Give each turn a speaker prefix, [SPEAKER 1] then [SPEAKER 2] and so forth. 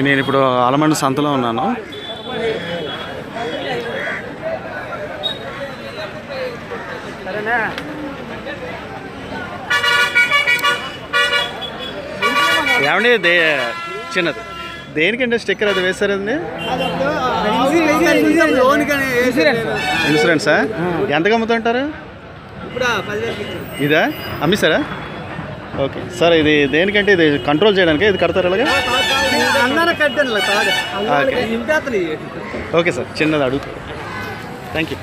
[SPEAKER 1] నేను ఇప్పుడు ఆలమండ సంతలో ఉన్నాను. ఏమండి చిన్నది దేనికంటే స్టిక్కర్ అది వేస్తారండి? ఇన్సూరెన్సా? ఎంతకు అమ్ముతుంటారు? ఇదా అమ్మిస్తారా? Okay sir. ఇది దేనికంటే ఇది కంట్రోల్ చేయడానికి ఇది కడతారు అలాగే? ఓకే సార్, చిన్నది అడుగు. Thank you.